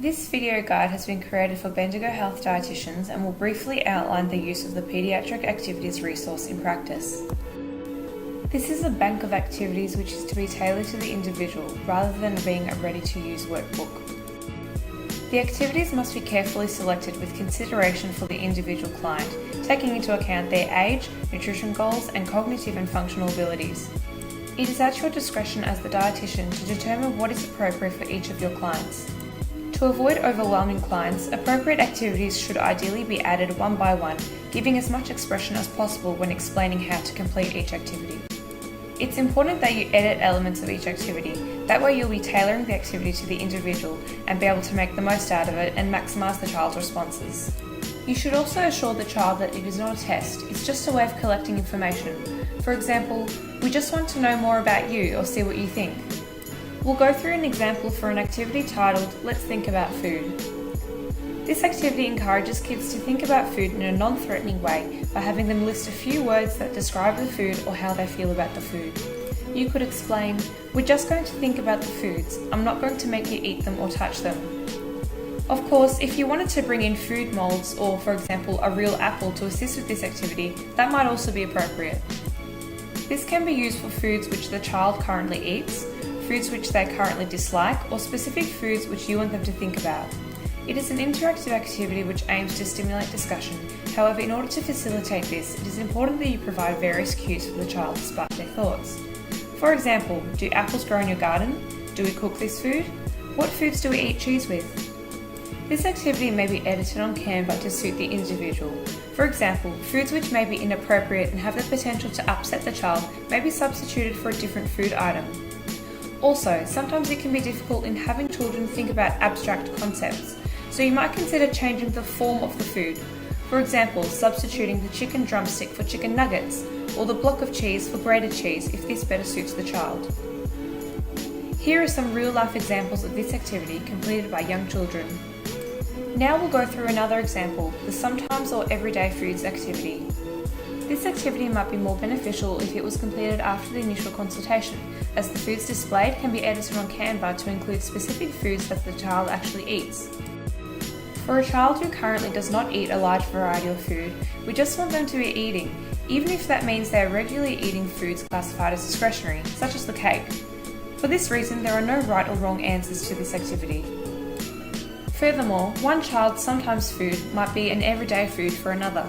This video guide has been created for Bendigo Health dietitians and will briefly outline the use of the paediatric activities resource in practice. This is a bank of activities which is to be tailored to the individual rather than being a ready-to-use workbook. The activities must be carefully selected with consideration for the individual client, taking into account their age, nutrition goals, and cognitive and functional abilities. It is at your discretion as the dietitian to determine what is appropriate for each of your clients. To avoid overwhelming clients, appropriate activities should ideally be added one by one, giving as much expression as possible when explaining how to complete each activity. It's important that you edit elements of each activity, that way you'll be tailoring the activity to the individual and be able to make the most out of it and maximise the child's responses. You should also assure the child that it is not a test, it's just a way of collecting information. For example, we just want to know more about you or see what you think. We'll go through an example for an activity titled, Let's Think About Food. This activity encourages kids to think about food in a non-threatening way by having them list a few words that describe the food or how they feel about the food. You could explain, we're just going to think about the foods, I'm not going to make you eat them or touch them. Of course, if you wanted to bring in food moulds or, for example, a real apple to assist with this activity, that might also be appropriate. This can be used for foods which the child currently eats, foods which they currently dislike, or specific foods which you want them to think about. It is an interactive activity which aims to stimulate discussion. However, in order to facilitate this, it is important that you provide various cues for the child to spark their thoughts. For example, do apples grow in your garden? Do we cook this food? What foods do we eat cheese with? This activity may be edited on Canva to suit the individual. For example, foods which may be inappropriate and have the potential to upset the child may be substituted for a different food item. Also, sometimes it can be difficult in having children think about abstract concepts, so you might consider changing the form of the food. For example, substituting the chicken drumstick for chicken nuggets, or the block of cheese for grated cheese if this better suits the child. Here are some real-life examples of this activity completed by young children. Now we'll go through another example, the sometimes or everyday foods activity. This activity might be more beneficial if it was completed after the initial consultation, as the foods displayed can be edited on Canva to include specific foods that the child actually eats. For a child who currently does not eat a large variety of food, we just want them to be eating, even if that means they are regularly eating foods classified as discretionary, such as the cake. For this reason, there are no right or wrong answers to this activity. Furthermore, one child's sometimes food might be an everyday food for another.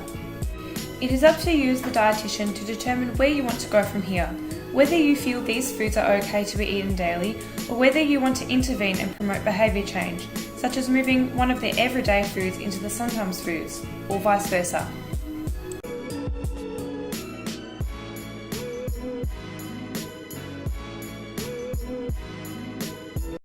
It is up to you as the dietitian to determine where you want to go from here, whether you feel these foods are okay to be eaten daily, or whether you want to intervene and promote behaviour change, such as moving one of their everyday foods into the sometimes foods, or vice versa.